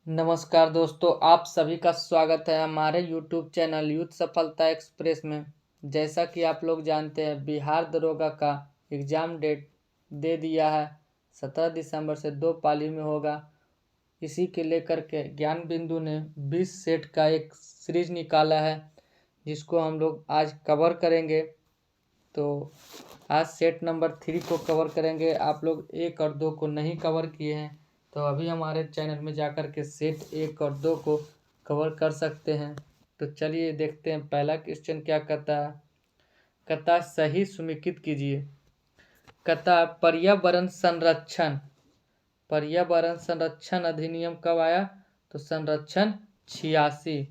नमस्कार दोस्तों, आप सभी का स्वागत है हमारे YouTube चैनल यूथ सफलता एक्सप्रेस में। जैसा कि आप लोग जानते हैं, बिहार दरोगा का एग्ज़ाम डेट दे दिया है। 17 दिसंबर से 2 पाली में होगा। इसी के लेकर के ज्ञान बिंदु ने 20 सेट का एक सीरीज निकाला है, जिसको हम लोग आज कवर करेंगे। तो आज सेट नंबर 3 को कवर करेंगे। आप लोग 1 और 2 को नहीं कवर किए हैं तो अभी हमारे चैनल में जाकर के सेट 1 और 2 को कवर कर सकते हैं। तो चलिए देखते हैं पहला क्वेश्चन क्या कहता है। कहता है सही सुनिश्चित कीजिए। कहता है पर्यावरण संरक्षण अधिनियम कब आया? तो संरक्षण 86।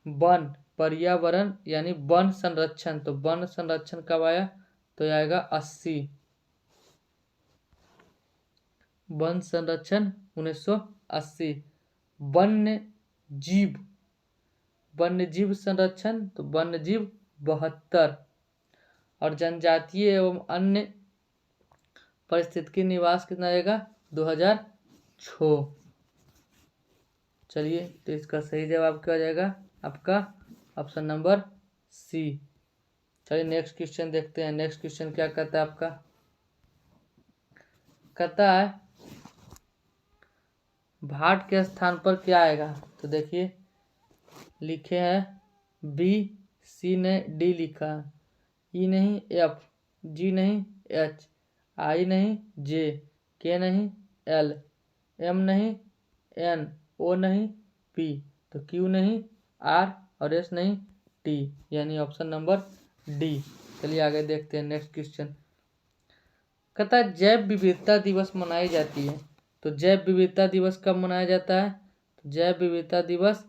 वन पर्यावरण यानी वन संरक्षण, तो वन संरक्षण कब आया? तो आएगा 80। वन संरक्षण 1980। वन्य जीव संरक्षण, तो वन्य जीव 72। और जनजातीय एवं अन्य पारिस्थितिकी निवास कितना आएगा? 2006। चलिए, तो इसका सही जवाब क्या हो जाएगा? आपका ऑप्शन नंबर सी। चलिए नेक्स्ट क्वेश्चन देखते हैं। नेक्स्ट क्वेश्चन क्या कहता है आपका? कहता है भाट के स्थान पर क्या आएगा? तो देखिए लिखे हैं बी, सी ने डी लिखा, ई नहीं एफ, जी नहीं एच, आई नहीं जे, के नहीं एल, एम नहीं एन, ओ नहीं पी, तो क्यू नहीं आर और एस नहीं टी, यानी ऑप्शन नंबर डी। चलिए आगे देखते हैं नेक्स्ट क्वेश्चन। कहता है जैव विविधता दिवस मनाई जाती है। तो जैव विविधता दिवस कब मनाया जाता है? तो जैव विविधता दिवस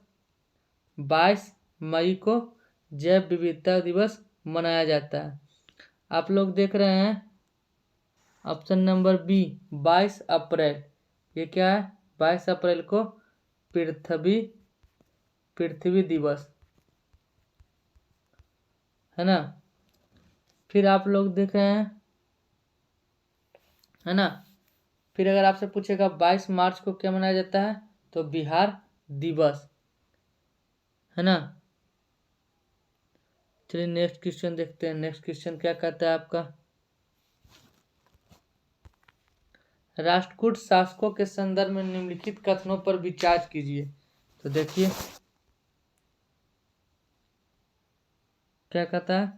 22 मई को जैव विविधता दिवस मनाया जाता है। आप लोग देख रहे हैं ऑप्शन नंबर बी 22 अप्रैल। ये क्या है? 22 अप्रैल को पृथ्वी दिवस है ना। फिर आप लोग देख रहे हैं है ना। फिर अगर आपसे पूछेगा 22 मार्च को क्या मनाया जाता है? तो बिहार दिवस है ना। चलिए नेक्स्ट क्वेश्चन देखते हैं। नेक्स्ट क्वेश्चन क्या कहता है आपका? राष्ट्रकूट शासकों के संदर्भ में निम्नलिखित कथनों पर विचार कीजिए। तो देखिए क्या कहता है।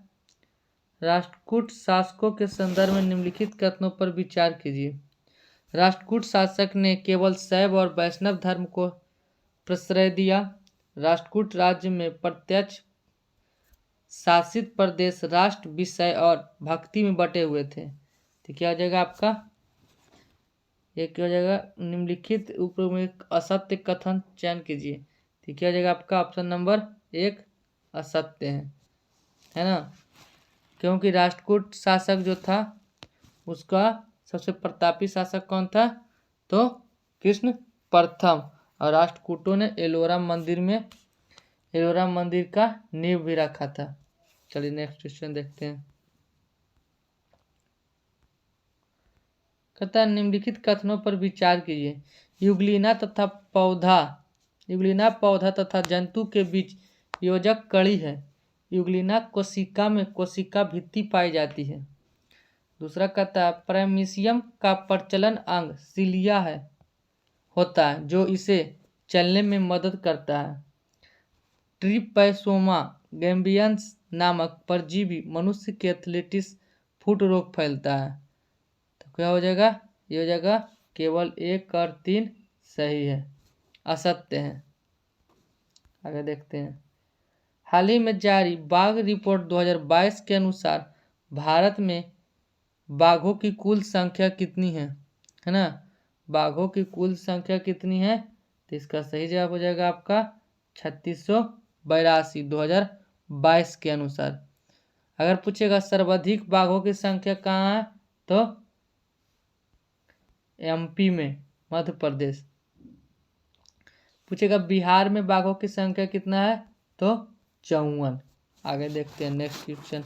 राष्ट्रकूट शासकों के संदर्भ में निम्नलिखित कथनों पर विचार कीजिए। राष्ट्रकूट शासक ने केवल शैव और वैष्णव धर्म को प्रश्रय दिया। राष्ट्रकूट राज्य में प्रत्यक्ष शासित प्रदेश राष्ट्र, विषय और भक्ति में बटे हुए थे। तो क्या हो जाएगा आपका? ये क्या हो जाएगा? निम्नलिखित ऊपर में असत्य कथन चयन कीजिए। तो क्या हो जाएगा आपका? ऑप्शन नंबर 1 असत्य है ना। क्योंकि राष्ट्रकूट शासक जो था उसका सबसे प्रतापी शासक कौन था? तो कृष्ण प्रथम। और राष्ट्रकूटों ने एलोरा मंदिर का नींव भी रखा था। चलिए नेक्स्ट क्वेश्चन देखते हैं। कहता है निम्नलिखित कथनों पर विचार कीजिए। युगलिना पौधा तथा जंतु के बीच योजक कड़ी है। युगलिना कोशिका में कोशिका भित्ति पाई जाती है। दूसरा कहता है प्रेमिसियम का प्रचलन अंग सिलिया होता है जो इसे चलने में मदद करता है। ट्रिपैसोमा गैम्बियंस नामक परजीवी मनुष्य के एथलेटिस फुट रोग फैलता है। तो क्या हो जाएगा? ये हो जाएगा केवल 1 और 3 सही है, असत्य है। आगे देखते हैं। हाल ही में जारी बाघ रिपोर्ट 2022 के अनुसार भारत में बाघों की कुल संख्या कितनी है ना। बाघों की कुल संख्या कितनी है? तो इसका सही जवाब हो जाएगा आपका 3682 2022 के अनुसार। अगर पूछेगा सर्वाधिक बाघों की संख्या कहाँ है? तो एमपी में, मध्य प्रदेश। पूछेगा बिहार में बाघों की संख्या कितना है? तो 54। आगे देखते हैं नेक्स्ट क्वेश्चन।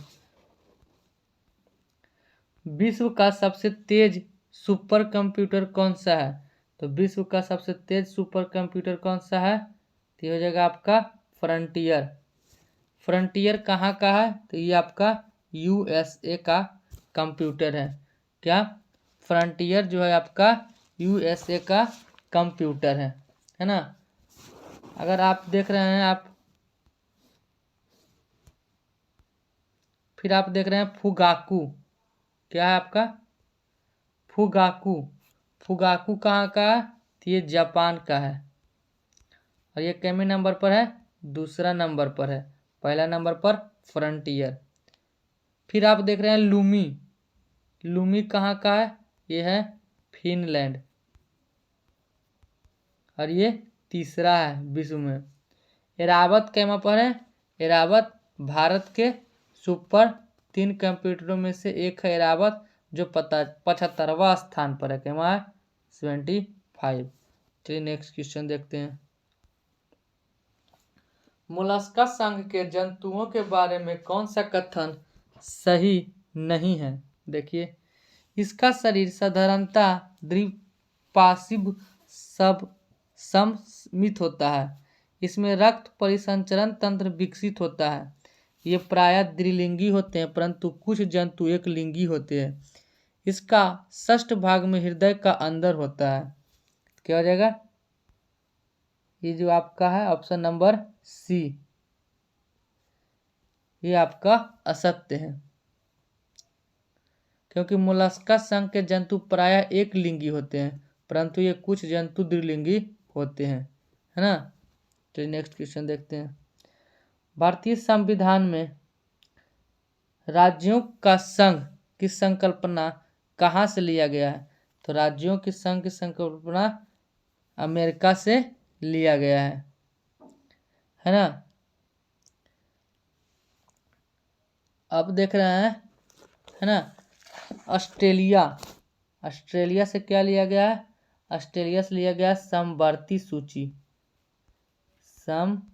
विश्व का सबसे तेज सुपर कंप्यूटर कौन सा है? तो विश्व का सबसे तेज सुपर कंप्यूटर कौन सा है? तो ये हो जाएगा आपका फ्रंटियर। फ्रंटियर कहाँ का है? तो ये आपका यूएसए का कंप्यूटर है। क्या? फ्रंटियर जो है आपका यूएसए का कंप्यूटर है ना। अगर आप देख रहे हैं फिर आप देख रहे हैं फुगाकू। क्या है आपका? फुगाकू। फुगाकू कहाँ का है? तो ये जापान का है। और ये कितने नंबर पर है? दूसरा नंबर पर है। पहला नंबर पर फ्रंटियर। फिर आप देख रहे हैं लूमी। लूमी कहाँ का है? ये है फिनलैंड। और ये तीसरा है विश्व में। एरावत कैमा पर है? एरावत भारत के सुपर 3 कंप्यूटरों में से एक है एरावत, जो 75वां स्थान पर है। कैमा है? 75। चलिए नेक्स्ट क्वेश्चन देखते हैं। मोलस्का संघ के जंतुओं के बारे में कौन सा कथन सही नहीं है? देखिए, इसका शरीर साधारणतः द्विपार्श्व सममित होता है। इसमें रक्त परिसंचरण तंत्र विकसित होता है। ये प्रायः द्विलिंगी होते हैं, परंतु कुछ जंतु एक लिंगी होते हैं। इसका षष्ठ भाग में हृदय का अंदर होता है। क्या हो जाएगा? ये जो आपका है ऑप्शन नंबर सी, ये आपका असत्य है, क्योंकि मोलस्का संघ के जंतु प्रायः एक लिंगी होते हैं, परंतु ये कुछ जंतु द्विलिंगी होते हैं, है ना। तो नेक्स्ट क्वेश्चन देखते हैं। भारतीय संविधान में राज्यों का संघ की संकल्पना कहाँ से लिया गया है? तो राज्यों की संघ की संकल्पना अमेरिका से लिया गया है ना। अब देख रहे हैं, है ना, ऑस्ट्रेलिया। ऑस्ट्रेलिया से क्या लिया गया है? ऑस्ट्रेलिया से लिया गया समवर्ती सूची। समवर्ती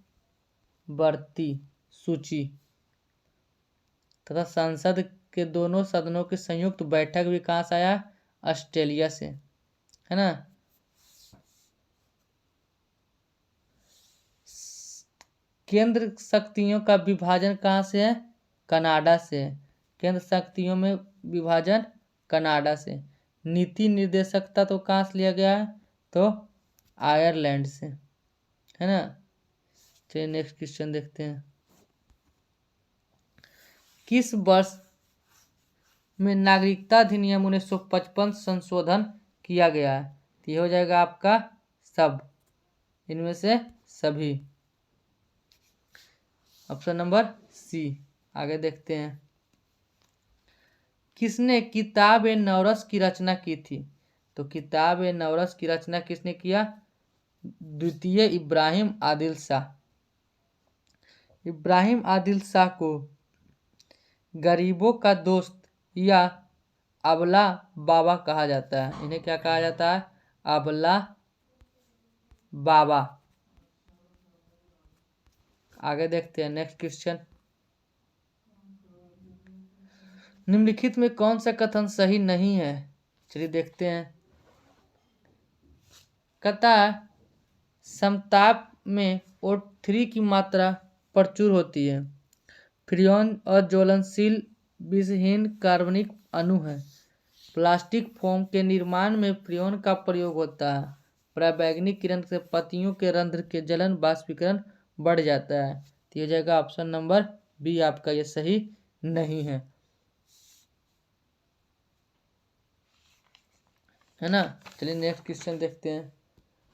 सूची तथा संसद के दोनों सदनों की संयुक्त बैठक भी कहाँ से आया? ऑस्ट्रेलिया से, है ना। केंद्र शक्तियों का विभाजन कहाँ से है? कनाडा से। केंद्र शक्तियों में विभाजन कनाडा से। नीति निर्देशकता तो कहाँ से लिया गया है? तो आयरलैंड से, है ना। चलिए नेक्स्ट क्वेश्चन देखते हैं। किस वर्ष में नागरिकता अधिनियम 1955 संशोधन किया गया है? तो ये हो जाएगा आपका सब, इनमें से सभी, ऑप्शन नंबर सी। आगे देखते हैं। किसने किताब ए नवरस की रचना की थी? तो किताब ए नवरस की रचना किसने किया? द्वितीय इब्राहिम आदिल शाह। इब्राहिम आदिल शाह को गरीबों का दोस्त या अबला बाबा कहा जाता है। इन्हें क्या कहा जाता है? अबला बाबा। आगे देखते हैं नेक्स्ट क्वेश्चन। निम्नलिखित में कौन सा कथन सही नहीं है? चलिए देखते हैं। कहता है समताप में O3 की मात्रा प्रचुर होती है। फ्रियोन अज्वलनशील विषहीन कार्बनिक अणु है। प्लास्टिक फोम के निर्माण में फ्रियोन का प्रयोग होता है। पराबैंगनी किरण से पत्तियों के रंध्र के जलन बाष्पीकरण बढ़ जाता है। तो ये जाएगा ऑप्शन नंबर बी आपका, ये सही नहीं है ना। चलिए नेक्स्ट क्वेश्चन देखते हैं।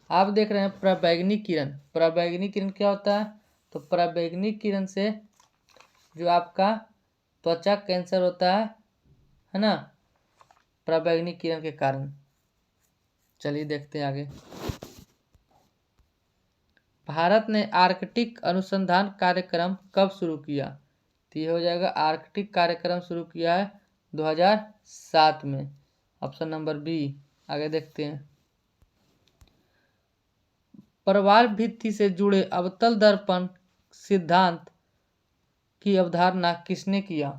आप देख रहे हैं पराबैंगनी किरण। पराबैंगनी किरण क्या होता है? तो पराबैंगनी किरण से जो आपका त्वचा कैंसर होता है ना, पराबैंगनी किरण के कारण। चलिए देखते हैं आगे। भारत ने आर्कटिक अनुसंधान कार्यक्रम कब शुरू किया? तो ये हो जाएगा आर्कटिक कार्यक्रम शुरू किया है 2007 में, ऑप्शन नंबर बी। आगे देखते हैं। प्रवाल भित्ति से जुड़े अवतल दर्पण सिद्धांत की अवधारणा किसने किया?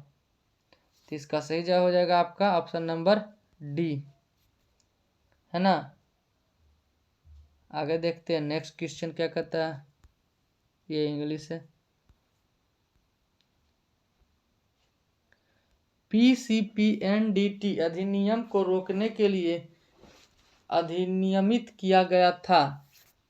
तो इसका सही जवाब हो जाएगा आपका ऑप्शन नंबर डी, है ना। आगे देखते हैं नेक्स्ट क्वेश्चन क्या कहता है। ये इंग्लिश है। PCPNDT अधिनियम को रोकने के लिए अधिनियमित किया गया था।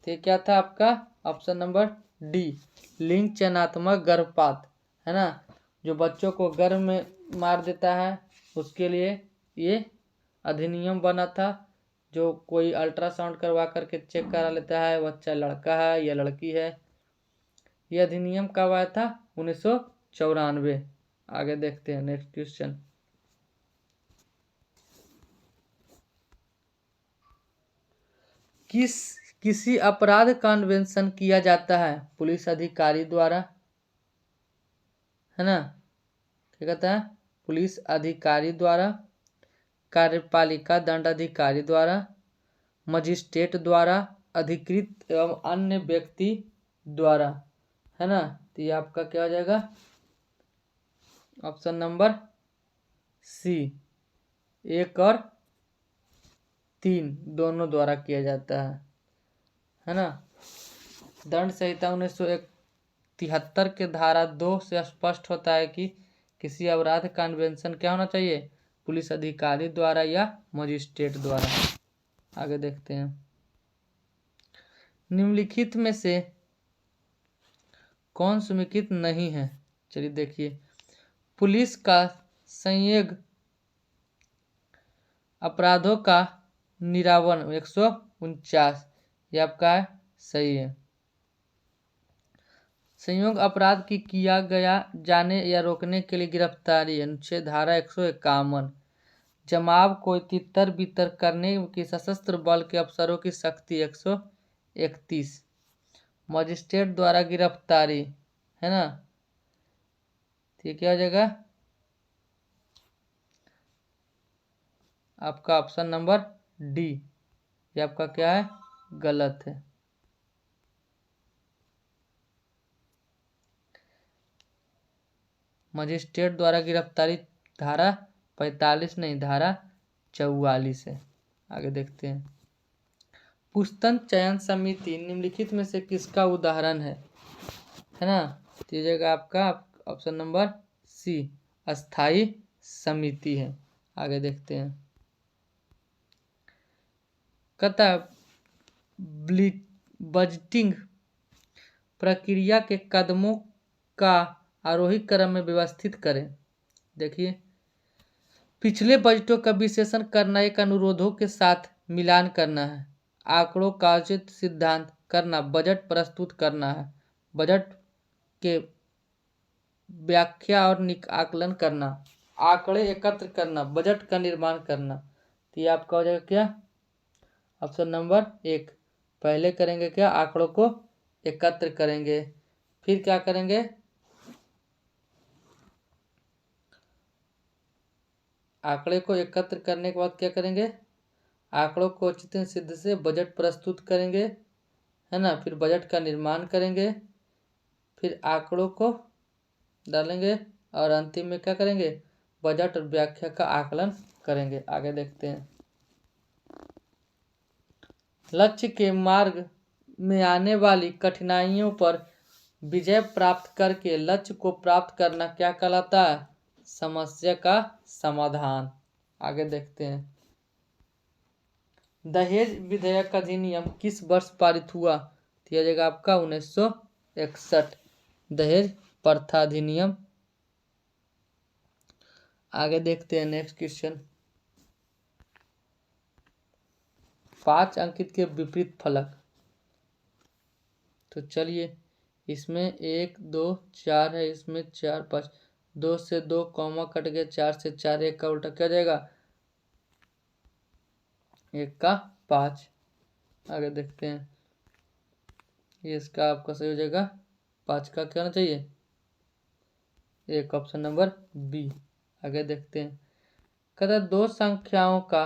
तो क्या था आपका ऑप्शन नंबर डी, लिंग चयनात्मक गर्भपात, है ना, जो बच्चों को गर्भ में मार देता है उसके लिए ये अधिनियम बना था। जो कोई अल्ट्रासाउंड करवा करके चेक करा लेता है बच्चा लड़का है या लड़की है। यह अधिनियम कब आया था? 1994। आगे देखते हैं नेक्स्ट क्वेश्चन। किसी अपराध का अन्वेषण किया जाता है पुलिस अधिकारी द्वारा, है ना, क्या कहता है? पुलिस अधिकारी द्वारा, कार्यपालिका दंडाधिकारी द्वारा, मजिस्ट्रेट द्वारा, अधिकृत एवं अन्य व्यक्ति द्वारा, है ना। तो ये आपका क्या हो जाएगा? ऑप्शन नंबर सी, 1 और 3 दोनों द्वारा किया जाता है ना। दंड संहिता 1973 के धारा 2 से स्पष्ट होता है कि किसी अपराध का अन्वेषण क्या होना चाहिए? पुलिस अधिकारी द्वारा या मजिस्ट्रेट द्वारा। आगे देखते हैं। निम्नलिखित में से कौन समेकित नहीं है? चलिए देखिए, पुलिस का संज्ञेय अपराधों का निरावन 149, ये आपका है, सही है। संयोग अपराध की किया गया जाने या रोकने के लिए गिरफ्तारी अनुच्छेद धारा 151। जमाव को तितर बितर करने की सशस्त्र बल के अफसरों की शक्ति 131। मजिस्ट्रेट द्वारा गिरफ्तारी, है ना, ठीक क्या हो जाएगा? आपका ऑप्शन नंबर डी, ये आपका क्या है? गलत है। मजिस्ट्रेट द्वारा गिरफ्तारी धारा 45 नहीं, धारा 44 है। आगे देखते हैं। पुस्तक चयन समिति निम्नलिखित में से किसका उदाहरण है ना। तो जगह आपका ऑप्शन नंबर सी, अस्थाई समिति है। आगे देखते हैं। कहता बजटिंग प्रक्रिया के कदमों का आरोही क्रम में व्यवस्थित करें। देखिए, पिछले बजटों का विश्लेषण करना, एक अनुरोधों के साथ मिलान करना है, आंकड़ों का उचित सिद्धांत करना, बजट प्रस्तुत करना है, बजट के व्याख्या और आकलन करना, आंकड़े एकत्र करना, बजट का निर्माण करना। तो ये आपका हो जाएगा क्या? Option number 1। पहले करेंगे क्या? आंकड़ों को एकत्र करेंगे, फिर क्या करेंगे? आंकड़े को एकत्र करने के बाद क्या करेंगे? आंकड़ों को उचित सिद्ध से बजट प्रस्तुत करेंगे, है ना, फिर बजट का निर्माण करेंगे, फिर आंकड़ों को डालेंगे और अंतिम में क्या करेंगे? बजट और व्याख्या का आकलन करेंगे। आगे देखते हैं। लक्ष्य के मार्ग में आने वाली कठिनाइयों पर विजय प्राप्त करके लक्ष्य को प्राप्त करना क्या कहलाता है? समस्या का समाधान। आगे देखते हैं। दहेज विधेयक अधिनियम किस वर्ष पारित हुआ? दिया जाएगा आपका 1961, दहेज प्रथा अधिनियम। आगे देखते हैं नेक्स्ट क्वेश्चन। 5 अंकित के विपरीत फलक। तो चलिए, इसमें 1 2 4 है, इसमें 4 5, 2 से 2 कॉमा कट गया, 4 से 4, 1 का उल्टा क्या जाएगा? 1 का 5। आगे देखते हैं। ये इसका आपका सही हो जाएगा, 5 का क्या होना चाहिए? 1, ऑप्शन नंबर बी। आगे देखते हैं। कहता दो संख्याओं का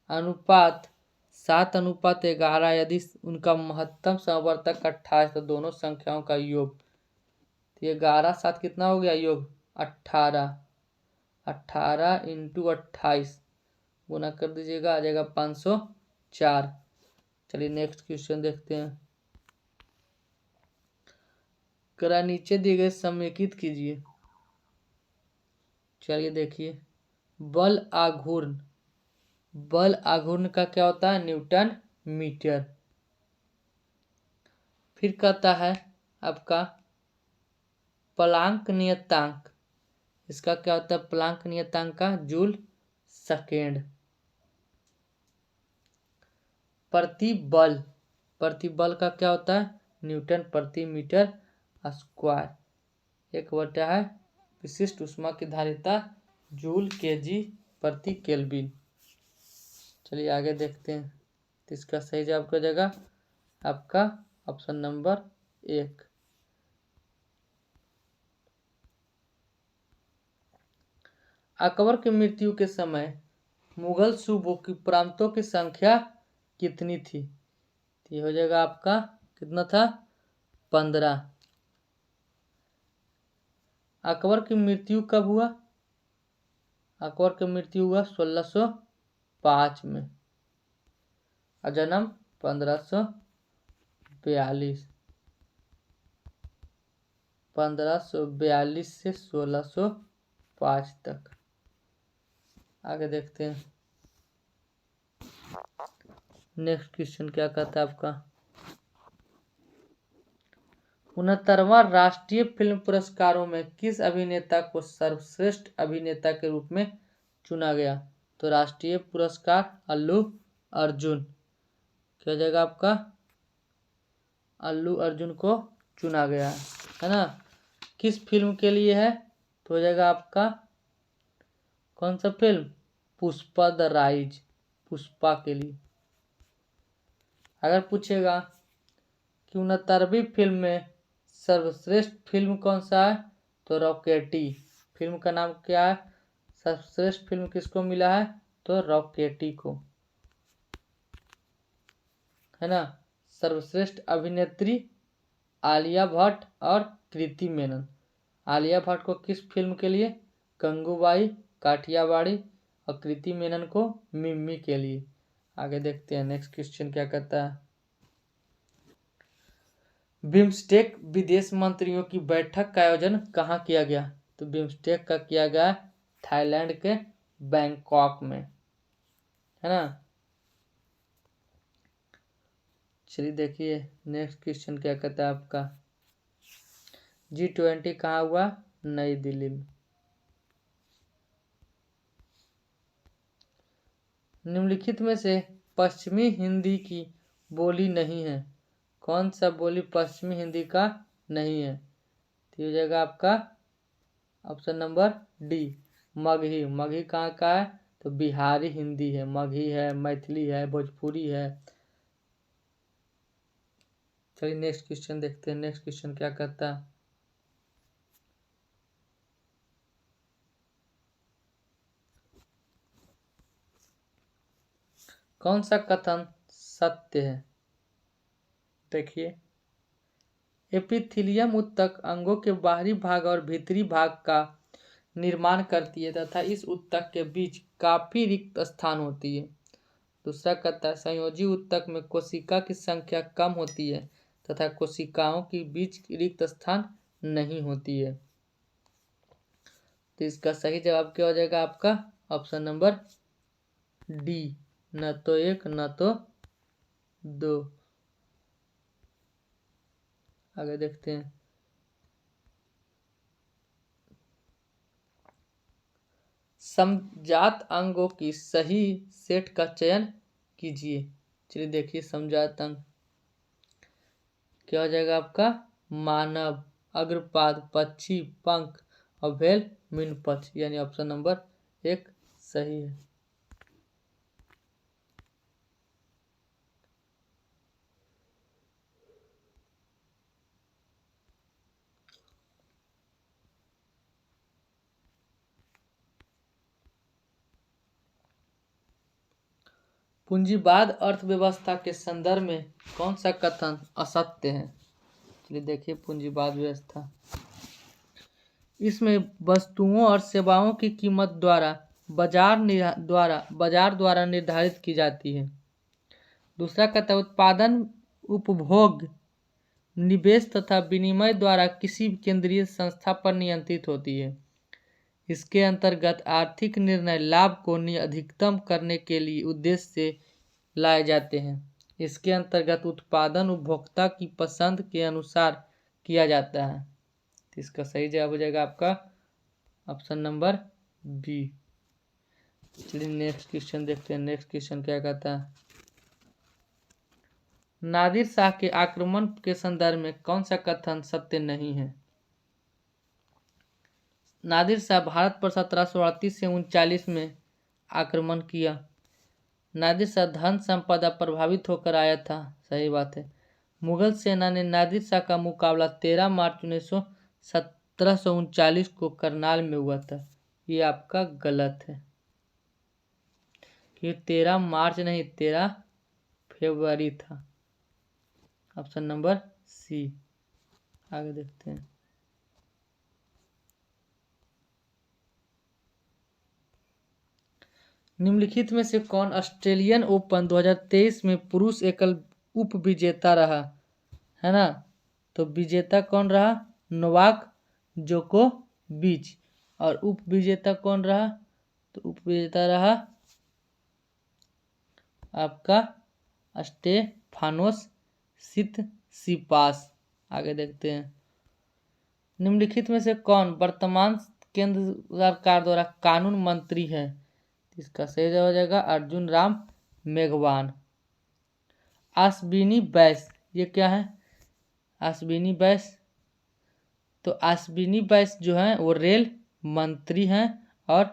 अनुपात 7:11, यदि उनका महत्तम समवर्तक 28 तो दोनों संख्याओं का योग। तो ये 11 7 कितना हो गया योग? 18। 18 × 28 गुना कर दीजिएगा, आ जाएगा 504। चलिए नेक्स्ट क्वेश्चन देखते हैं। करा नीचे दिए गए समेकित कीजिए। चलिए देखिए, बल आघूर्ण, बल आघूर्ण का क्या होता है? Newton metre. फिर कहता है आपका प्लांक नियतांक, इसका क्या होता है? प्लांक नियतांक का जूल सेकेंड। प्रतिबल, प्रतिबल का क्या होता है? न्यूटन प्रति मीटर स्क्वायर। एक बटा है विशिष्ट ऊष्मा की धारिता जूल केजी प्रति केल्विन। चलिए आगे देखते हैं। तो इसका सही जवाब क्या हो जाएगा? आपका ऑप्शन नंबर 1। अकबर की मृत्यु के समय मुगल सूबों की प्रांतों की संख्या कितनी थी? ये हो जाएगा आपका कितना था? 15। अकबर की मृत्यु कब हुआ? अकबर की मृत्यु हुआ 1605 में और जन्म 1542। 1542 से 1605 तक। आगे देखते हैं नेक्स्ट क्वेश्चन क्या कहता है आपका। 69वां राष्ट्रीय फिल्म पुरस्कारों में किस अभिनेता को सर्वश्रेष्ठ अभिनेता के रूप में चुना गया? तो राष्ट्रीय पुरस्कार अल्लू अर्जुन। क्या हो जाएगा आपका? अल्लू अर्जुन को चुना गया है ना। किस फिल्म के लिए है? तो हो जाएगा आपका कौन सा film? Pushpa the rise, Pushpa के लिए। अगर पूछेगा कि 69वीं फिल्म में सर्वश्रेष्ठ फिल्म कौन सा है? तो रॉकेटी। फिल्म का नाम क्या है? सर्वश्रेष्ठ फिल्म किसको मिला है? तो रॉकेटी को, है ना। सर्वश्रेष्ठ अभिनेत्री आलिया भट्ट और कृति मेनन। आलिया भट्ट को किस फिल्म के लिए? गंगूबाई काठियावाड़ी और कृति मेनन को मिम्मी के लिए। आगे देखते हैं नेक्स्ट क्वेश्चन क्या कहता है। बिम्स्टेक विदेश मंत्रियों की बैठक का आयोजन कहाँ किया गया? तो बिम्स्टेक का किया गया थाईलैंड के बैंकॉक में, है ना। चलिए देखिए नेक्स्ट क्वेश्चन क्या कहता है आपका। G20 कहाँ हुआ? नई दिल्ली में। निम्नलिखित में से पश्चिमी हिंदी की बोली नहीं है। कौन सा बोली पश्चिमी हिंदी का नहीं है? तो हो जाएगा आपका option number D, Magahi. Magahi कहाँ का है? तो बिहारी हिंदी है। मगही है, मैथिली है, भोजपुरी है। चलिए नेक्स्ट क्वेश्चन देखते हैं। नेक्स्ट क्वेश्चन क्या कहता है। कौन सा कथन सत्य है? देखिए, एपिथीलियम ऊतक अंगों के बाहरी भाग और भीतरी भाग का निर्माण करती है तथा इस ऊतक के बीच काफी रिक्त स्थान होती है। दूसरा कहता है संयोजी ऊतक में कोशिका की संख्या कम होती है तथा कोशिकाओं के बीच रिक्त स्थान नहीं होती है। तो इसका सही जवाब क्या हो जाएगा आपका? ऑप्शन नंबर डी, न तो 1 न तो 2। आगे देखते हैं। समजात अंगों की सही सेट का चयन कीजिए। चलिए देखिए समजात अंग क्या हो जाएगा आपका? मानव, अग्रपाद, पक्षी, पंख और भेल मीन पक्ष, यानी ऑप्शन नंबर 1 सही है। पूंजीवाद अर्थव्यवस्था के संदर्भ में कौन सा कथन असत्य है? चलिए देखिए पूंजीवाद व्यवस्था, इसमें वस्तुओं और सेवाओं की कीमत बाजार द्वारा निर्धारित की जाती है। दूसरा कहता है उत्पादन, उपभोग, निवेश तथा विनिमय द्वारा किसी केंद्रीय संस्था पर नियंत्रित होती है। इसके अंतर्गत आर्थिक निर्णय लाभ को अधिकतम करने के लिए उद्देश्य से लाए जाते हैं। इसके अंतर्गत उत्पादन उपभोक्ता की पसंद के अनुसार किया जाता है। तो इसका सही जवाब हो जाएगा आपका ऑप्शन नंबर बी। चलिए नेक्स्ट क्वेश्चन देखते हैं। नेक्स्ट क्वेश्चन क्या कहता है, नादिर शाह के आक्रमण के संदर्भ में कौन सा कथन सत्य नहीं है। नादिर शाह भारत पर 1738 से 39 में आक्रमण किया। नादिर शाह धन संपदा प्रभावित होकर आया था, सही बात है। मुगल सेना ने नादिर शाह का मुकाबला 13 मार्च 1739 को करनाल में हुआ था। ये आपका गलत है, ये 13 मार्च नहीं 13 फरवरी था। Option number C. आगे देखते हैं। निम्नलिखित में से कौन ऑस्ट्रेलियन ओपन 2023 में पुरुष एकल उप विजेता रहा, है ना। तो विजेता कौन रहा, नोवाक जोकोविच। और उप विजेता कौन रहा, तो उप विजेता रहा आपका स्टेफानोस सितसिपास। आगे देखते हैं। निम्नलिखित में से कौन वर्तमान केंद्र सरकार द्वारा कानून मंत्री है। इसका सही जवाब हो जाएगा अर्जुन राम मेघवाल। अश्विनी बैस, ये क्या है, अश्विनी बैस। तो अश्विनी बैस जो है वो रेल मंत्री हैं और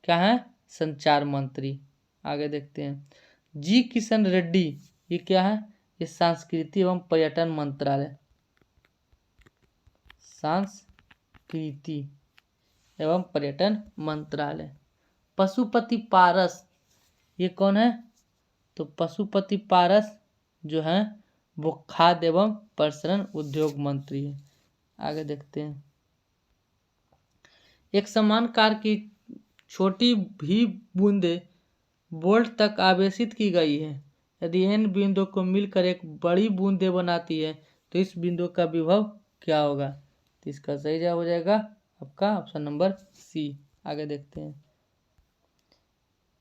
क्या है, संचार मंत्री। आगे देखते हैं। जी किशन रेड्डी, ये क्या है, ये संस्कृति एवं पर्यटन मंत्रालय, संस्कृति एवं पर्यटन मंत्रालय। पशुपति पारस, ये कौन है, तो पशुपति पारस जो है वो खाद्य एवं प्रसंस्करण उद्योग मंत्री है। आगे देखते हैं। एक समान कार की छोटी भी बूंदे बोल्ट तक आवेशित की गई है। यदि इन बिंदुओं को मिलकर एक बड़ी बूंदे बनाती है तो इस बिंदु का विभव क्या होगा। तो इसका सही जवाब हो जाएगा आपका ऑप्शन नंबर सी। आगे देखते हैं।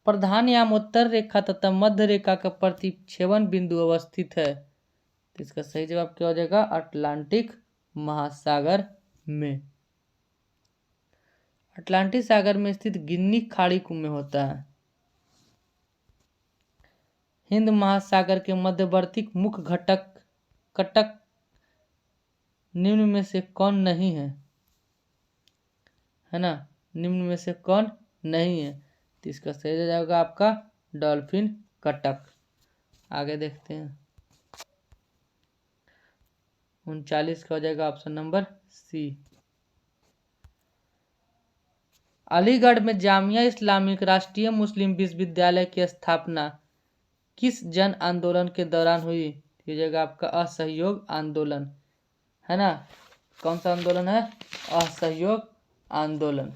प्रधान यामोत्तर रेखा तथा मध्य रेखा का प्रतिच्छेदन बिंदु अवस्थित है। तो इसका सही जवाब क्या हो जाएगा, अटलांटिक महासागर में। अटलांटिक सागर में स्थित गिन्नी खाड़ी में होता है। हिंद महासागर के मध्यवर्ती मुख्य घटक निम्न में से कौन नहीं है, है ना। निम्न में से कौन नहीं है, तो इसका सही हो जाएगा आपका डॉल्फिन कटक। आगे देखते हैं। 39 का हो जाएगा ऑप्शन नंबर सी। अलीगढ़ में जामिया इस्लामिक राष्ट्रीय मुस्लिम विश्वविद्यालय की स्थापना किस जन आंदोलन के दौरान हुई। ये जगह आपका असहयोग आंदोलन, है ना। कौन सा आंदोलन है, असहयोग आंदोलन।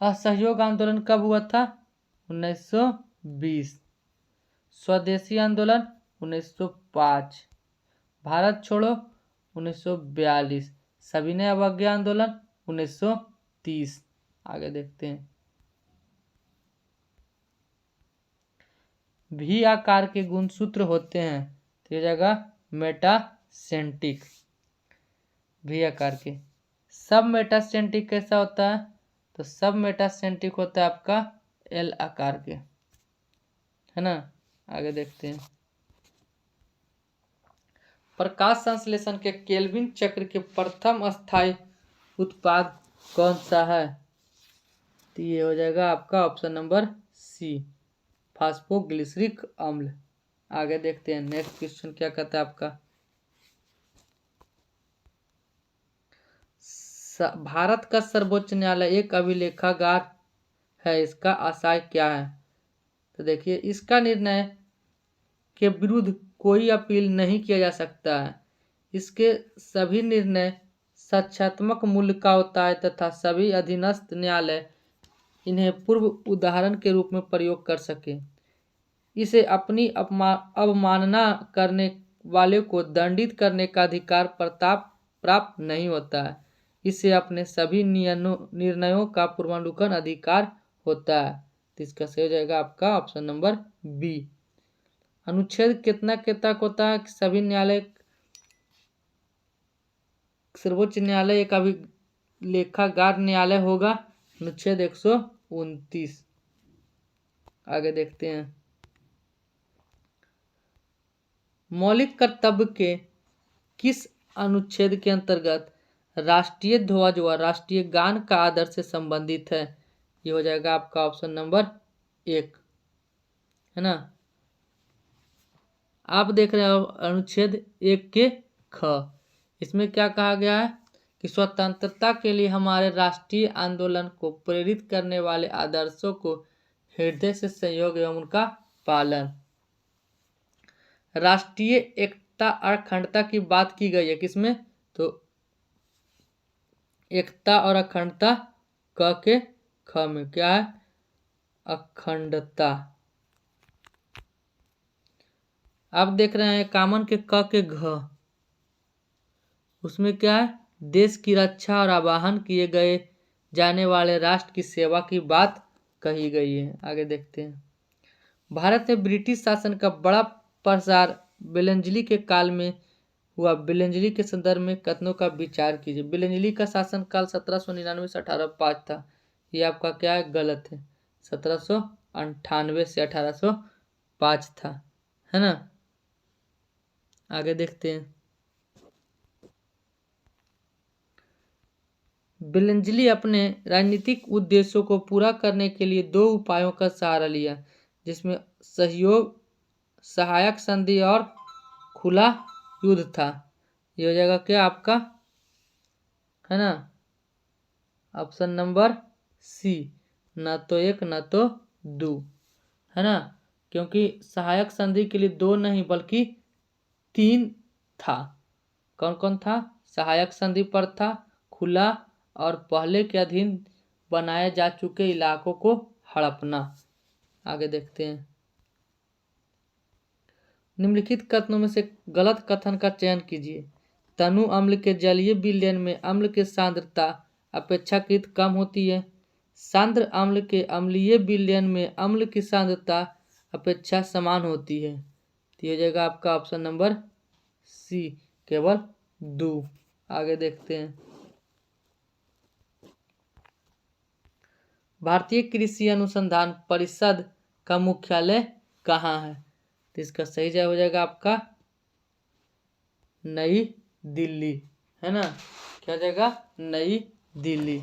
असहयोग आंदोलन कब हुआ था, 1920। स्वदेशी आंदोलन 1905। भारत छोड़ो 1942। सविनय अवज्ञा आंदोलन 1930। आगे देखते हैं। भी आकार के गुणसूत्र होते हैं, तो ये जगह मेटासेंटिक। भी आकार के। सब मेटासेंटिक कैसा होता है, तो सब मेटासेंटिक होता है आपका एल आकार के, है ना। आगे देखते हैं। प्रकाश संश्लेषण के केल्विन चक्र के प्रथम स्थायी उत्पाद कौन सा है, तो ये हो जाएगा आपका ऑप्शन नंबर सी, फास्फोग्लिसरिक अम्ल। आगे देखते हैं। नेक्स्ट क्वेश्चन क्या कहता है आपका, भारत का सर्वोच्च न्यायालय एक अभिलेखागार है, इसका आशय क्या है। तो देखिए, इसका निर्णय के विरुद्ध कोई अपील नहीं किया जा सकता है। इसके सभी निर्णय साक्ष्यात्मक मूल्य का होता है तथा सभी अधीनस्थ न्यायालय इन्हें पूर्व उदाहरण के रूप में प्रयोग कर सके। इसे अपनी अवमानना करने वाले को दंडित करने का अधिकार प्रताप प्राप्त नहीं होता है। इसे अपने सभी निर्णयों का पुनर्विलोकन अधिकार होता है। तो इसका सही हो जाएगा आपका ऑप्शन नंबर बी। अनुच्छेद कितना के तक होता है? सभी न्यायालय, सर्वोच्च न्यायालय एक अभिलेखागार न्यायालय होगा। अनुच्छेद 129। आगे देखते हैं। मौलिक कर्तव्य के किस अनुच्छेद के अंतर्गत राष्ट्रीय ध्वज व राष्ट्रीय गान का आदर से संबंधित है? ये हो जाएगा आपका ऑप्शन नंबर 1, है ना। आप देख रहे हो अनुच्छेद 1 के ख। इसमें क्या कहा गया है कि स्वतंत्रता के लिए हमारे राष्ट्रीय आंदोलन को प्रेरित करने वाले आदर्शों को हृदय से सहयोग एवं उनका पालन। राष्ट्रीय एकता और अखंडता की बात की गई है किसमें? तो एकता और अखंडता क के ख में क्या है? अखंडता। आप देख रहे हैं कामन के क के घ, उसमें क्या है? देश की रक्षा और आवाहन किए गए जाने वाले राष्ट्र की सेवा की बात कही गई है। आगे देखते हैं। भारत में ब्रिटिश शासन का बड़ा प्रसार बिलंजली के काल में हुआ। बिलंजली के संदर्भ में कथनों का विचार कीजिए। बिलंजली का शासनकाल 1799 से 1805 था। ये आपका क्या है? गलत है। 1798 से 1805 था, है ना। आगे देखते हैं। बिलंजली अपने राजनीतिक उद्देश्यों को पूरा करने के लिए 2 उपायों का सहारा लिया, जिसमें सहयोग, सहायक संधि और खुला युद्ध था। ये हो जाएगा क्या आपका, है ना, ऑप्शन नंबर सी, न तो 1 न तो 2, है ना। क्योंकि सहायक संधि के लिए 2 नहीं बल्कि 3 था। कौन कौन था? सहायक संधि पर था, खुला और पहले के अधीन बनाए जा चुके इलाकों को हड़पना। आगे देखते हैं। निम्नलिखित कथनों में से गलत कथन का चयन कीजिए। तनु अम्ल के जलीय विलयन में अम्ल की सांद्रता अपेक्षाकृत कम होती है। सांद्र अम्ल के अम्लीय विलयन में अम्ल की सांद्रता अपेक्षा समान होती है। तो हो जाएगा आपका ऑप्शन नंबर सी, केवल 2। आगे देखते हैं। भारतीय कृषि अनुसंधान परिषद का मुख्यालय कहाँ है? तो इसका सही जवाब हो जाएगा आपका नई दिल्ली, है ना। क्या हो जाएगा? नई दिल्ली।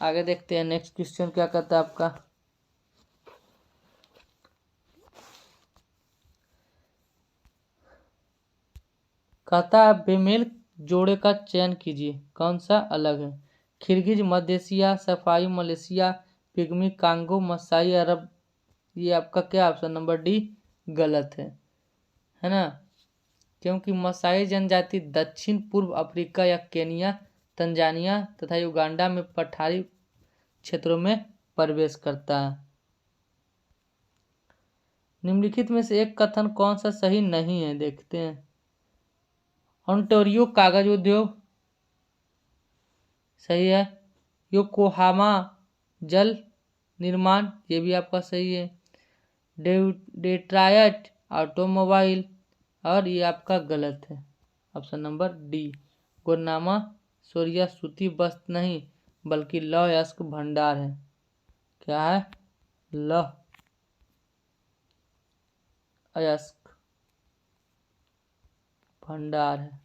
आगे देखते हैं। नेक्स्ट क्वेश्चन क्या कहता है आपका। कहता है बेमेल जोड़े का चयन कीजिए, कौन सा अलग है? किर्गिज मध्य एशिया, सफाई मलेशिया, पिग्मी कांगो, मसाई अरब। ये आपका क्या ऑप्शन नंबर डी गलत है ना। क्योंकि मसाई जनजाति दक्षिण पूर्व अफ्रीका या केनिया, तंजानिया तथा युगांडा में पठारी क्षेत्रों में प्रवेश करता है। निम्नलिखित में से एक कथन कौन सा सही नहीं है? देखते हैं। ओंटारियो कागज उद्योग सही है। योकोहामा जल निर्माण, ये भी आपका सही है। डेट्रायट ऑटोमोबाइल, और ये आपका गलत है, ऑप्शन नंबर डी। गुरनामा सोरिया सूती वस्त्र नहीं बल्कि लौह अयस्क भंडार है। क्या है? लौह अयस्क भंडार है।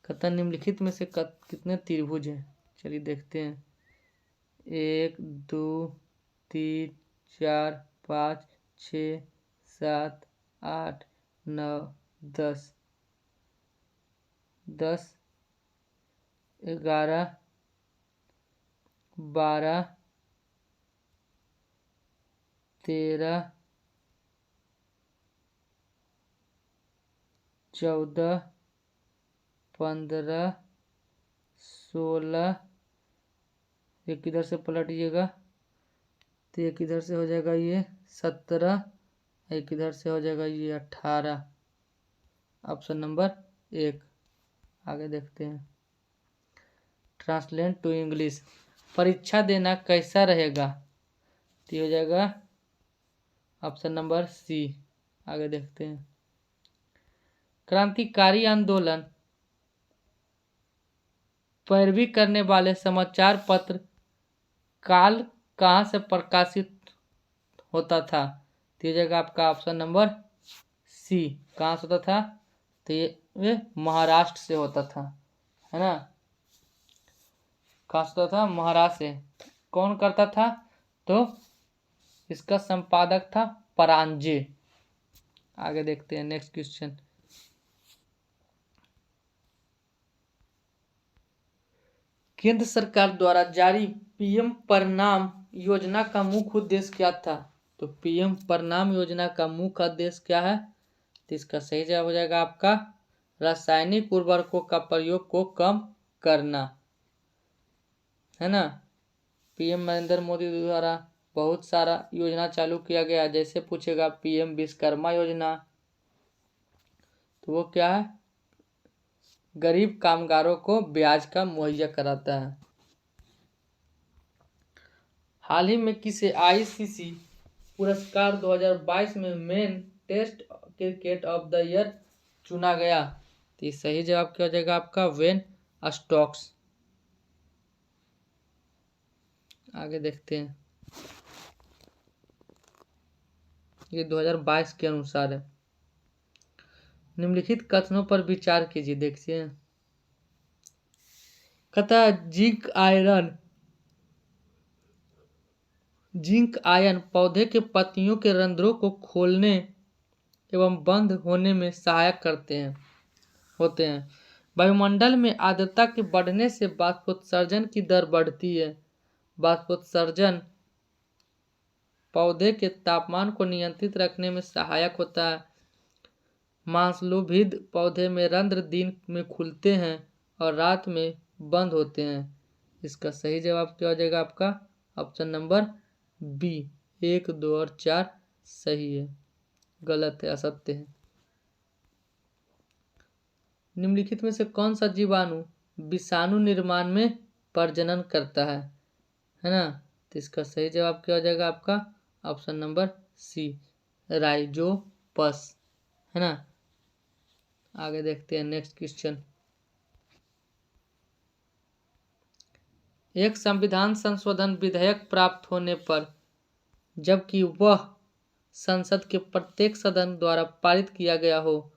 कथन निम्नलिखित में से कितने त्रिभुज हैं? चलिए देखते हैं। 1 2 3 4 5 6 7 8 9 10 10 11 12 13 14 15, 16, एक इधर से पलटिएगा तो एक इधर से हो जाएगा ये 17, एक इधर से हो जाएगा ये 18। Option number 1। आगे देखते हैं। ट्रांसलेट टू इंग्लिश, परीक्षा देना कैसा रहेगा, तो ये हो जाएगा ऑप्शन नंबर सी। आगे देखते हैं। क्रांतिकारी आंदोलन पैरवी करने वाले समाचार पत्र काल कहाँ से प्रकाशित होता था, तो ये जगह आपका ऑप्शन नंबर सी। कहाँ से होता था, तो ये महाराष्ट्र से होता था, है ना। कहाँ से होता था, महाराष्ट्र से। कौन करता था, तो इसका संपादक था परांजे। आगे देखते हैं नेक्स्ट क्वेश्चन। केंद्र सरकार द्वारा जारी पीएम परिणाम योजना का मुख्य उद्देश्य क्या था, तो पीएम परिणाम योजना का मुख्य उद्देश्य क्या है, तो इसका सही जवाब हो जाएगा आपका रासायनिक उर्वरकों का प्रयोग को कम करना, है ना। पीएम नरेंद्र मोदी द्वारा बहुत सारा योजना चालू किया गया। जैसे पूछेगा पीएम विश्वकर्मा योजना, तो वो क्या है, गरीब कामगारों को ब्याज का मुहैया कराता है। हाल ही में किसे आईसीसी पुरस्कार 2022 में men test cricket of the year चुना गया, तो सही जवाब क्या हो जाएगा आपका बेन स्टोक्स। आगे देखते हैं। ये 2022 के अनुसार है। निम्नलिखित कथनों पर विचार कीजिए। देखिए, कहता है जिंक आयन पौधे के पत्तियों के रंध्रों को खोलने एवं बंद होने में सहायक होते हैं। वायुमंडल में आर्द्रता के बढ़ने से बाष्पोत्सर्जन की दर बढ़ती है। बाष्पोत्सर्जन पौधे के तापमान को नियंत्रित रखने में सहायक होता है। मांसलोभित पौधे में रंध्र दिन में खुलते हैं और रात में बंद होते हैं। इसका सही जवाब क्या हो जाएगा आपका ऑप्शन नंबर बी। 1, 2 और 4 सही है, गलत है, असत्य है। निम्नलिखित में से कौन सा जीवाणु विषाणु निर्माण में प्रजनन करता है ना। तो इसका सही जवाब क्या हो जाएगा आपका ऑप्शन नंबर सी, राइजोपस, है ना। आगे देखते हैं नेक्स्ट क्वेश्चन। एक संविधान संशोधन विधेयक प्राप्त होने पर, जबकि वह संसद के प्रत्येक सदन द्वारा पारित किया गया हो,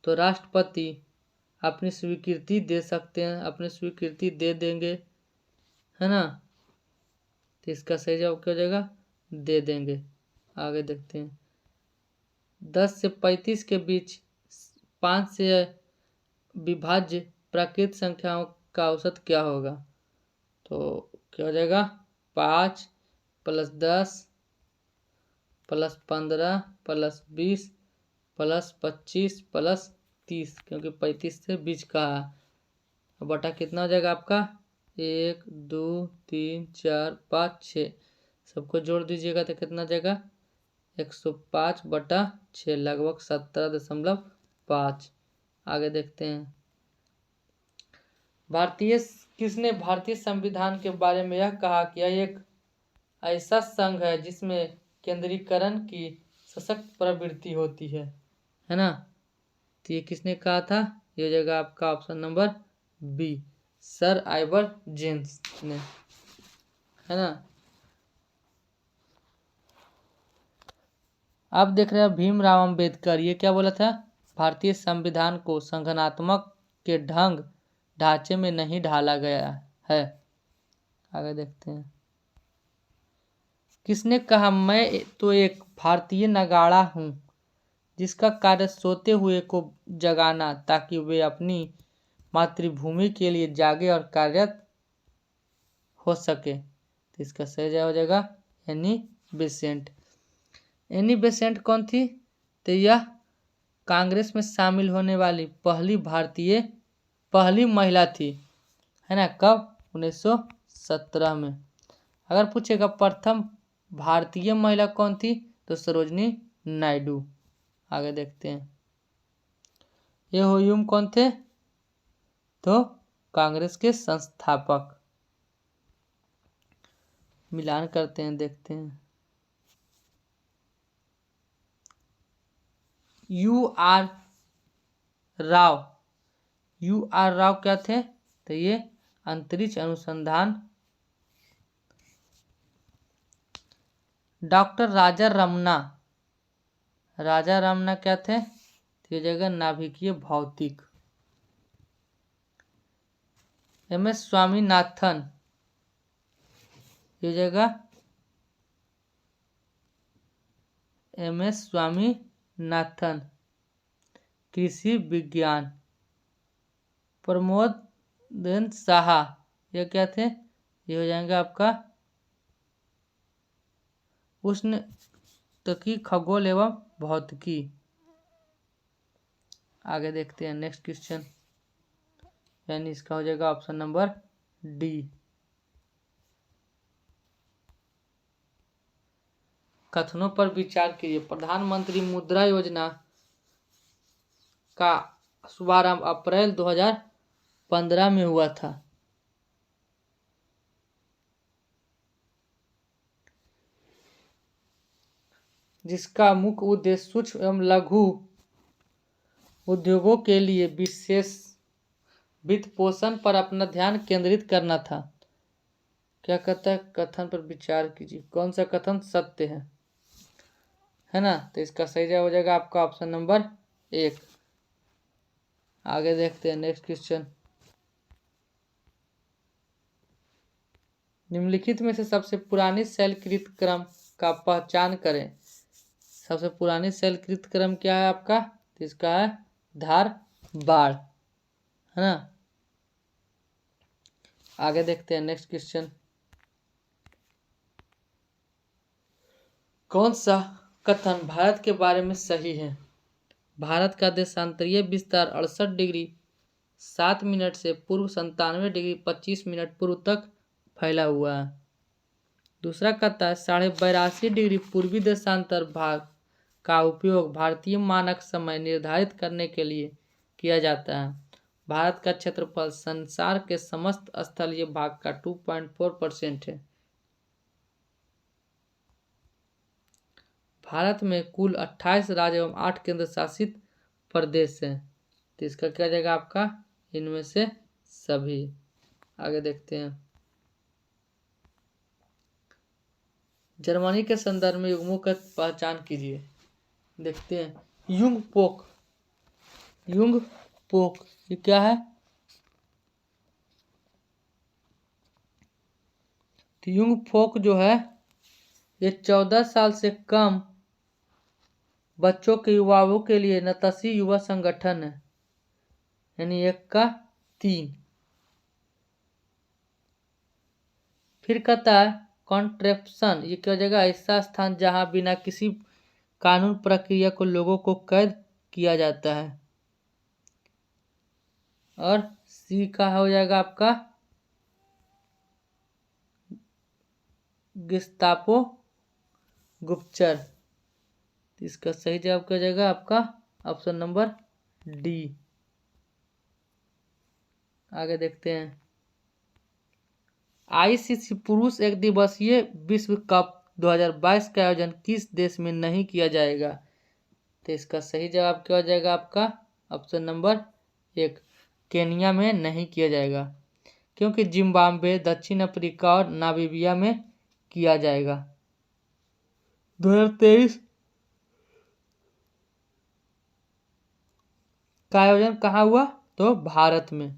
तो राष्ट्रपति अपनी स्वीकृति दे सकते हैं, अपनी स्वीकृति दे देंगे, है ना। तो इसका सही जवाब क्या हो जाएगा, दे देंगे। आगे देखते हैं। 10 से 35 के बीच 5 से विभाज्य प्राकृत संख्याओं का औसत क्या होगा, तो क्या हो जाएगा 5 + 10 + 15 + 20 + 25 + 30, क्योंकि 35 से बीच का है। बटा कितना हो जाएगा आपका 1, 2, 3, 4, 5, 6, सबको जोड़ दीजिएगा तो कितना जाएगा 105/6, लगभग 17.5। आगे देखते हैं। किसने भारतीय संविधान के बारे में यह कहा कि यह एक ऐसा संघ है जिसमें केंद्रीकरण की सशक्त प्रवृत्ति होती है ना। तो ये किसने कहा था, ये जगह आपका option number B, sir Ivor James ने, है ना। आप देख रहे हैं भीमराव अंबेडकर, ये क्या बोला था, भारतीय संविधान को संगठनात्मक के ढांचे में नहीं ढाला गया है। आगे देखते हैं। किसने कहा मैं तो एक भारतीय नगाड़ा हूँ जिसका कार्य सोते हुए को जगाना, ताकि वे अपनी मातृभूमि के लिए जागे और कार्यरत हो सके। तो इसका सही जवाब हो जाएगा एनी बेसेंट। एनी बेसेंट कौन थी, तो यह कांग्रेस में शामिल होने वाली पहली भारतीय पहली महिला थी, है ना, कब? 1917 में। अगर पूछेगा प्रथम भारतीय महिला कौन थी, तो सरोजनी नायडू। आगे देखते हैं। ये हुयूम कौन थे? तो कांग्रेस के संस्थापक। मिलान करते हैं, देखते हैं। U.R. राव। U.R. राव क्या थे? तो ये अंतरिक्ष अनुसंधान। डॉक्टर राजा रमन्ना। राजा रमन्ना क्या थे? तो ये जगह नाभिकीय भौतिक। M.S. स्वामीनाथन, ये जगह M.S. स्वामीनाथन, कृषि विज्ञान। प्रमोद साहा, ये क्या थे? ये हो जाएंगे आपका उष्णतकी खगोल एवं भौतिकी। आगे देखते हैं नेक्स्ट क्वेश्चन, यानी इसका हो जाएगा ऑप्शन नंबर डी। कथनों पर विचार कीजिए। प्रधानमंत्री मुद्रा योजना का शुभारंभ अप्रैल 2015 में हुआ था। जिसका मुख्य उद्देश्य सूक्ष्म एवं लघु उद्योगों के लिए विशेष वित्त पोषण पर अपना ध्यान केंद्रित करना था। क्या कहता है? कथन पर विचार कीजिए। कौन सा कथन सत्य है ना? तो इसका सही जवाब हो जाएगा आपका ऑप्शन नंबर 1। आगे देखते हैं नेक्स्ट क्वेश्चन। निम्नलिखित में से सबसे पुरानी शैलकृत क्रम का पहचान करें। सबसे पुरानी शैलकृत क्रम क्या है आपका? तो इसका है धारवाड़, है ना। आगे देखते हैं नेक्स्ट क्वेश्चन। कौन सा कथन भारत के बारे में सही है? भारत का देशांतरीय विस्तार 68 डिग्री 7 मिनट से पूर्व 97 डिग्री 25 मिनट पूर्व तक फैला हुआ है। दूसरा कहता है 82.5 डिग्री पूर्वी देशांतर भाग का उपयोग भारतीय मानक समय निर्धारित करने के लिए किया जाता है। भारत का क्षेत्रफल संसार के समस्त स्थलीय भाग का 2.4% है। भारत में कुल 28 राज्य एवं 8 केंद्र शासित प्रदेश हैं। तो इसका क्या जाएगा आपका? इनमें से सभी। आगे देखते हैं। जर्मनी के संदर्भ में युग्मों का पहचान कीजिए। देखते हैं। युंग पोक। युंग पोक ये क्या है? तो युंग पोक जो है ये 14 साल से कम बच्चों के युवाओं के लिए नतसी युवा संगठन है, यानी 1 का 3। फिर कहता है कॉन्ट्रेप्शन, ये क्या जगह? ऐसा स्थान जहां बिना किसी कानून प्रक्रिया को लोगों को कैद किया जाता है। और सी का हो जाएगा आपका गेस्तापो गुप्तचर। इसका सही जवाब क्या जाएगा आपका? Option number D. आगे देखते हैं। आईसीसी पुरुष एक दिवसीय विश्व कप 2022 का आयोजन किस देश में नहीं किया जाएगा? तो इसका सही जवाब क्या हो जाएगा आपका? ऑप्शन नंबर 1, केन्या में नहीं किया जाएगा, क्योंकि जिम्बाब्वे, दक्षिण अफ्रीका और नामीबिया में किया जाएगा। 2023 का आयोजन कहाँ हुआ? तो भारत में।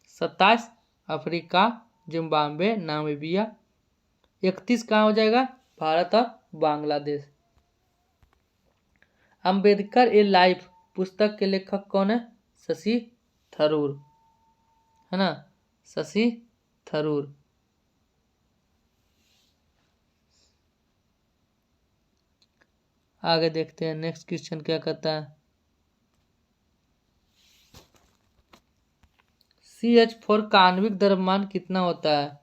27 अफ्रीका, जिम्बाब्वे, नामीबिया। 31 कहाँ हो जाएगा? भारत और बांग्लादेश। अंबेडकर ए लाइफ पुस्तक के लेखक कौन है? शशि थरूर, है ना, शशि थरूर। आगे देखते हैं नेक्स्ट क्वेश्चन क्या कहता है। CH4 का आणविक द्रव्यमान कितना होता है?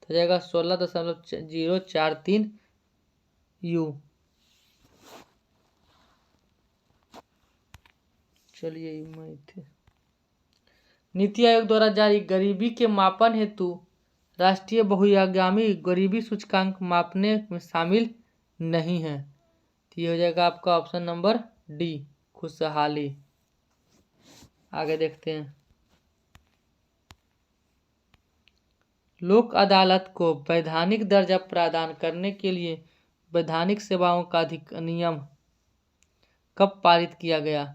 तो जाएगा 16.043 U। चलिए नीति आयोग द्वारा जारी गरीबी के मापन हेतु राष्ट्रीय बहुआयामी गरीबी सूचकांक मापने में शामिल नहीं है। तो ये हो जाएगा आपका ऑप्शन नंबर डी, खुशहाली। आगे देखते हैं। लोक अदालत को वैधानिक दर्जा प्रदान करने के लिए वैधानिक सेवाओं का अधिनियम कब पारित किया गया?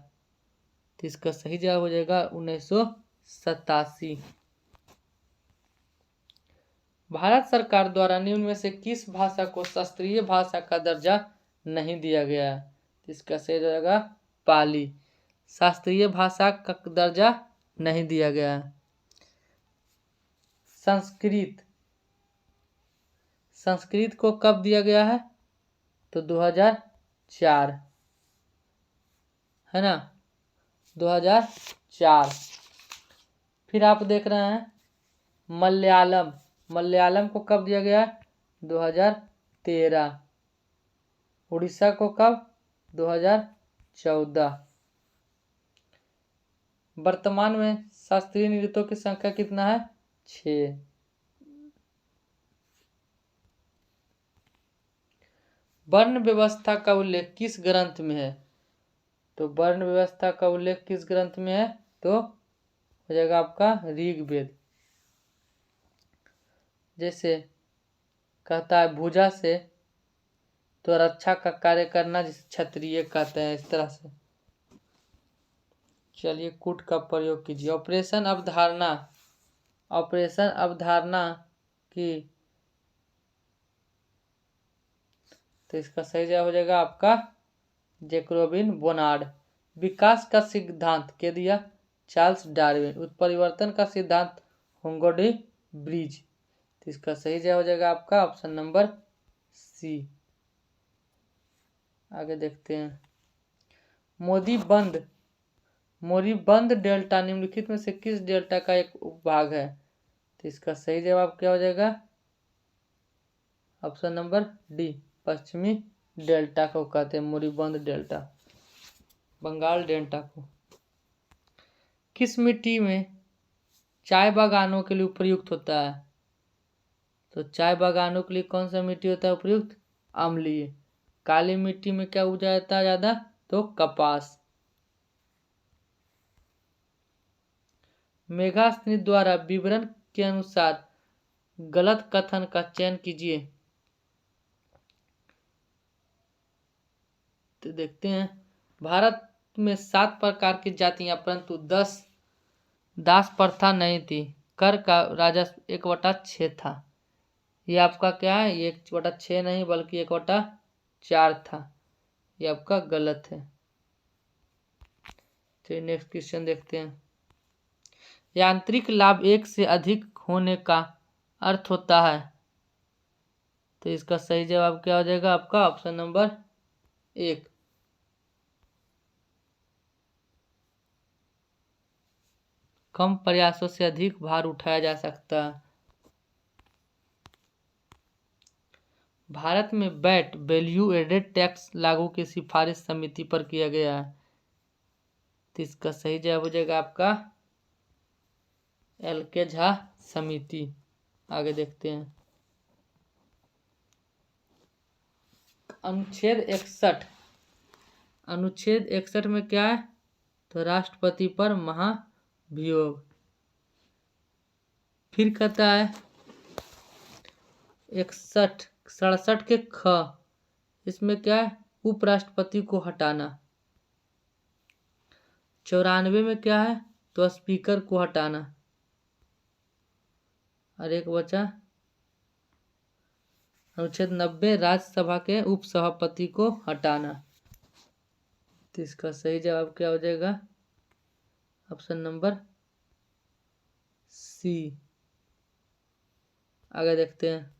तो इसका सही जवाब हो जाएगा 1987। भारत सरकार द्वारा निम्न में से किस भाषा को शास्त्रीय भाषा का दर्जा नहीं दिया गया है? तो इसका सही जाएगा पाली। शास्त्रीय भाषा का दर्जा नहीं दिया गया है। संस्कृत को कब दिया गया है? तो 2004 है ना, 2004। फिर आप देख रहे हैं मलयालम को कब दिया गया? 2013। उड़ीसा को कब? 2014। वर्तमान में शास्त्रीय नृत्यों की संख्या कितना है? 6। वर्ण व्यवस्था का उल्लेख किस ग्रंथ में है? तो वर्ण व्यवस्था का उल्लेख किस ग्रंथ में है? तो हो जाएगा आपका ऋग्वेद। जैसे कहता है भुजा से तो रक्षा का कार्य करना, जिसे क्षत्रिय कहते हैं, इस तरह से। चलिए कूट का प्रयोग कीजिए। ऑपरेशन अवधारणा की, तो इसका सही जवाब हो जाएगा आपका जैकोबिन बोनार्ड। विकास का सिद्धांत के दिया? Charles Darwin. उत्परिवर्तन का सिद्धांत हुंगो डी ब्रिज। तो इसका सही जवाब हो जाएगा आपका ऑप्शन नंबर सी। आगे देखते हैं। मोरीबंद डेल्टा निम्नलिखित में से किस डेल्टा का एक उपभाग है? तो इसका सही जवाब क्या हो जाएगा? ऑप्शन नंबर डी, पश्चिमी डेल्टा को कहते हैं मोरीबंद डेल्टा, बंगाल डेल्टा को। किस मिट्टी में चाय बागानों के लिए उपयुक्त होता है? तो चाय बागानों के लिए कौन सा मिट्टी होता है उपयुक्त? अम्लीय। काली मिट्टी में क्या उग जाता है ज्यादा? तो कपास। मेघास्थिनी द्वारा विवरण के अनुसार गलत कथन का चयन कीजिए। तो देखते हैं। भारत में 7 प्रकार की जातियां परंतु 10 दास प्रथा नहीं थी। कर का राजस्व 1/6 था। ये आपका क्या है? ये 1/6 नहीं बल्कि 1/4 था। ये आपका गलत है। चलिए नेक्स्ट क्वेश्चन देखते हैं। यांत्रिक लाभ 1 से अधिक होने का अर्थ होता है। तो इसका सही जवाब क्या हो जाएगा आपका? Option number 1। कम प्रयासों से अधिक भार उठाया जा सकता है। भारत में वैट वैल्यू एडेड टैक्स लागू की सिफारिश समिति पर किया गया है। तो इसका सही जवाब हो जाएगा आपका LK झा समिति। आगे देखते हैं। अनुच्छेद 61 में क्या है? तो राष्ट्रपति पर महाभियोग। फिर कहता है 67 के ख, इसमें क्या है? उपराष्ट्रपति को हटाना। 94 में क्या है? तो स्पीकर को हटाना। और एक बचा अनुच्छेद 90, राज्यसभा के उपसभापति को हटाना। तो इसका सही जवाब क्या हो जाएगा? Option number C. आगे देखते हैं।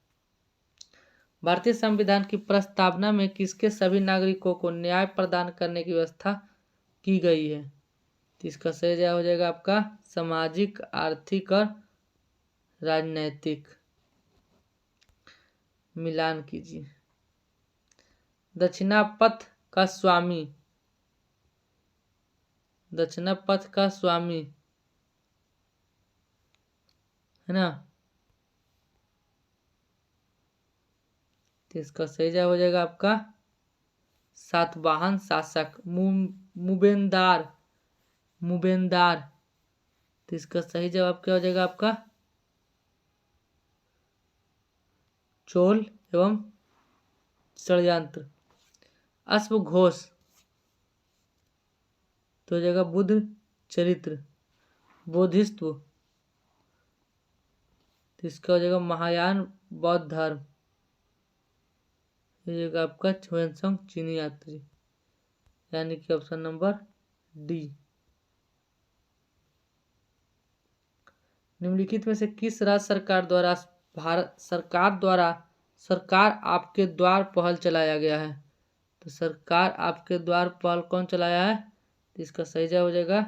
भारतीय संविधान की प्रस्तावना में किसके सभी नागरिकों को न्याय प्रदान करने की व्यवस्था की गई है? तो इसका सही जवाब हो जाएगा आपका सामाजिक, आर्थिक और राजनैतिक। मिलान कीजिए। दक्षिणापथ का स्वामी, दक्षिणापथ का स्वामी है ना, तो इसका सही जवाब हो जाएगा आपका सातवाहन शासक मुबेनदार, मुबेनदार। तो इसका सही जवाब क्या हो जाएगा आपका चोल एवं षड्यंत्र। अश्वघोष तो हो जाएगा बुद्ध चरित्र, बोधिसत्व। तो इसका हो जाएगा महायान बौद्ध धर्म, हो जाएगा आपका ह्वेनसांग चीनी यात्री, यानी कि ऑप्शन नंबर डी। निम्नलिखित में से किस राज्य सरकार द्वारा भारत सरकार आपके द्वार पहल चलाया गया है? तो सरकार आपके द्वार पहल कौन चलाया है? तो इसका सही जवाब हो जाएगा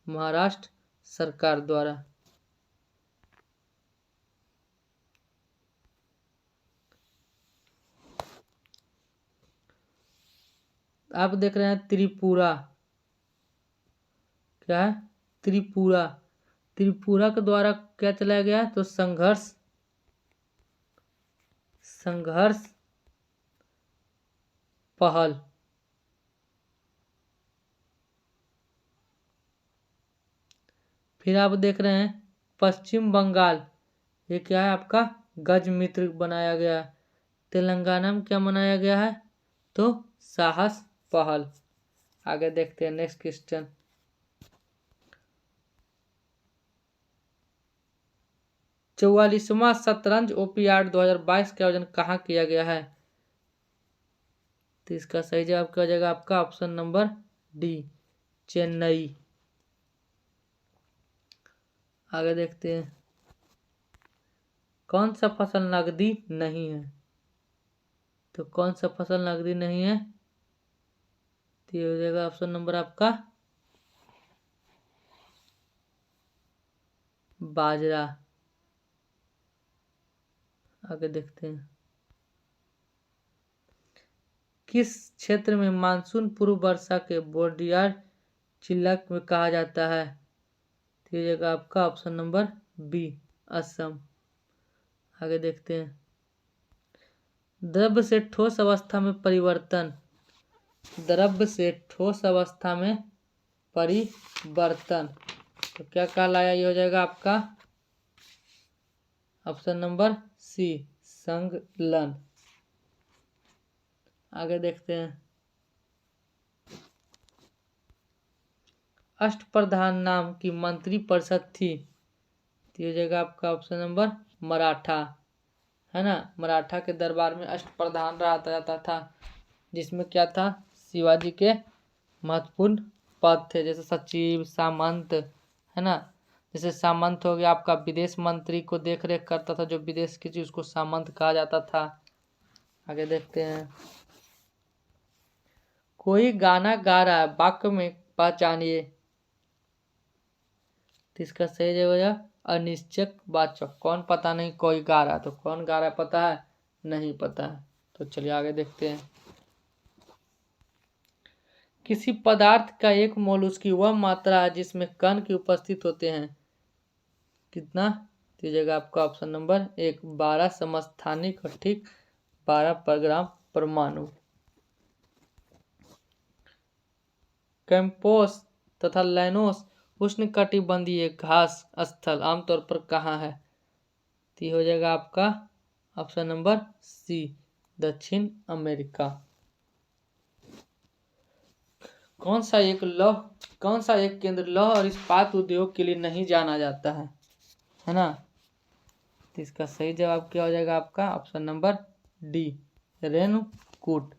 महाराष्ट्र सरकार द्वारा। आप देख रहे हैं त्रिपुरा, क्या है त्रिपुरा, त्रिपुरा के द्वारा क्या चलाया गया? तो संघर्ष पहल। फिर आप देख रहे हैं पश्चिम बंगाल, ये क्या है आपका गज मित्र बनाया गया। तेलंगाना में क्या मनाया गया है? तो साहस पहल। आगे देखते हैं नेक्स्ट क्वेश्चन। चौवालीसवां शतरंज ओलंपियाड 2022 का आयोजन कहाँ किया गया है? तो इसका सही जवाब क्या हो जाएगा आपका ऑप्शन नंबर डी, चेन्नई। आगे देखते हैं कौन सा फसल नकदी नहीं है? तो कौन सा फसल नकदी नहीं है? तो ये हो जाएगा ऑप्शन नंबर आपका बाजरा। आगे देखते हैं किस क्षेत्र में मानसून पूर्व वर्षा के बोर्डियार चिल्लक में कहा जाता है? तो ये जगह आपका ऑप्शन नंबर बी, असम। आगे देखते हैं द्रव्य से ठोस अवस्था में परिवर्तन, द्रव्य से ठोस अवस्था में परिवर्तन तो क्या कहलाया? ये हो जाएगा आपका ऑप्शन नंबर सी, संगलन। आगे देखते हैं अष्टप्रधान नाम की मंत्री परिषद थी, तो ये जगह आपका ऑप्शन नंबर मराठा है ना। मराठा के दरबार में अष्टप्रधान रहा जाता था, जिसमें क्या था शिवाजी के महत्वपूर्ण पद थे, जैसे सचिव, सामंत है ना। जैसे सामंत हो गया आपका विदेश मंत्री को देख रेख करता था, जो विदेश की चीज उसको सामंत कहा जाता था। आगे देखते हैं कोई गाना गा रहा है, वाक्य में पहचानिए। तो इसका सही जवाब अनिश्चक वाचक, कौन पता नहीं कोई गा रहा है, तो कौन गा रहा है पता है? नहीं पता है। तो चलिए आगे देखते हैं किसी पदार्थ का एक मोल उसकी वह मात्रा है जिसमें कण की उपस्थित होते हैं, कितना? तो जगह आपका ऑप्शन नंबर एक, 12 समस्थानिक और ठीक 12 पर ग्राम परमाणु। कैंपोस तथा लैनोस उष्णकटिबंधीय घास स्थल आमतौर पर कहाँ है? तो हो जाएगा आपका ऑप्शन नंबर सी, दक्षिण अमेरिका। कौन सा एक केंद्र लौह और इस्पात उद्योग के लिए नहीं जाना जाता है ना। तो इसका सही जवाब क्या हो जाएगा आपका option number D, Renukoot.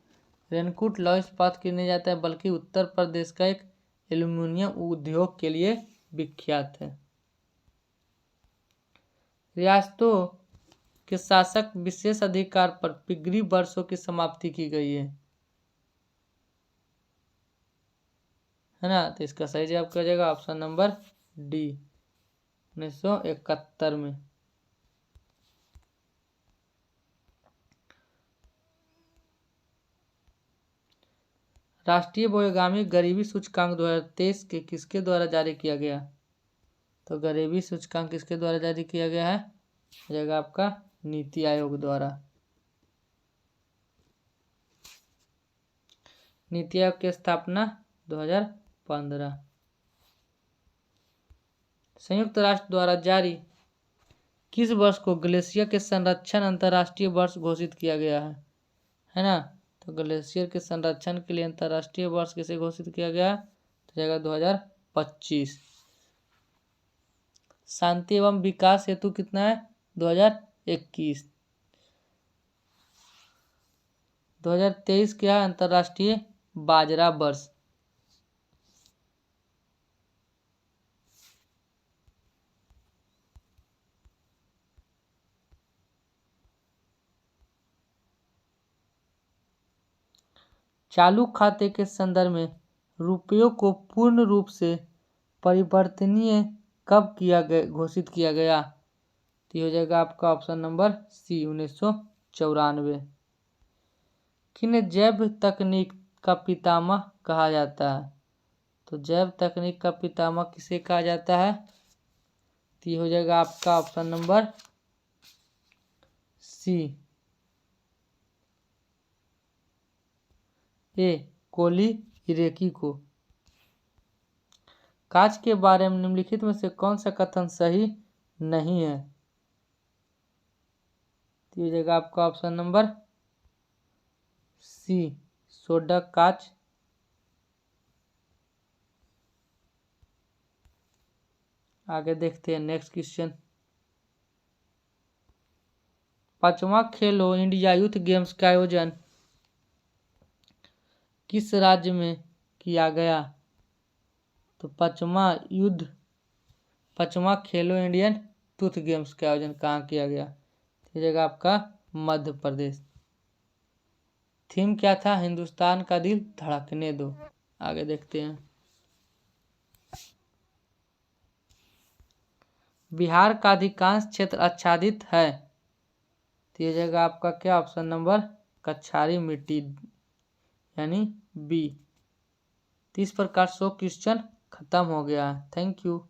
Renukoot लौह इस्पात के लिए नहीं जाता है, बल्कि उत्तर प्रदेश का एक एल्यूमिनियम उद्योग के लिए विख्यात है। रियासतों के शासक विशेष अधिकार पर पिगरी वर्षों की समाप्ति की गई है है ना। तो इसका सही जवाब क्या हो जाएगा, ऑप्शन नंबर डी, 1971 में। राष्ट्रीय बहुआयामी गरीबी सूचकांक 2023 के किसके द्वारा जारी किया गया। तो गरीबी सूचकांक किसके द्वारा जारी किया गया है, हो जाएगा आपका नीति आयोग द्वारा। नीति आयोग की स्थापना 2015। संयुक्त राष्ट्र द्वारा जारी किस वर्ष को ग्लेशियर के संरक्षण अंतर्राष्ट्रीय वर्ष घोषित किया गया है ना। तो ग्लेशियर के संरक्षण के लिए अंतर्राष्ट्रीय वर्ष किसे घोषित किया गया, तो जाएगा 2025। शांति एवं विकास हेतु कितना है, 2021। 2023 क्या है, अंतर्राष्ट्रीय बाजरा वर्ष। चालू खाते के संदर्भ में रुपयों को पूर्ण रूप से परिवर्तनीय कब घोषित किया गया, तो हो जाएगा आपका ऑप्शन नंबर सी, 1994। किन्हें जैव तकनीक का पितामह कहा जाता है, तो जैव तकनीक का पितामह किसे कहा जाता है, तो हो जाएगा आपका ऑप्शन नंबर सी, ए, कोली हिरेकी को। कांच के बारे में निम्नलिखित में से कौन सा कथन सही नहीं है, तो हो जाएगा आपका ऑप्शन नंबर सी, सोडा कांच। आगे देखते हैं नेक्स्ट क्वेश्चन। 5वां खेलो इंडिया यूथ गेम्स का आयोजन किस राज्य में किया गया, तो 5वां खेलो इंडियन यूथ गेम्स का आयोजन कहाँ किया गया, तो जगह आपका मध्य प्रदेश। थीम क्या था, हिंदुस्तान का दिल धड़कने दो। आगे देखते हैं। बिहार का अधिकांश क्षेत्र आच्छादित है, तो ये जगह आपका क्या ऑप्शन नंबर कछारी मिट्टी यानी बी। तो इस प्रकार 100 क्वेश्चन खत्म हो गया। Thank you.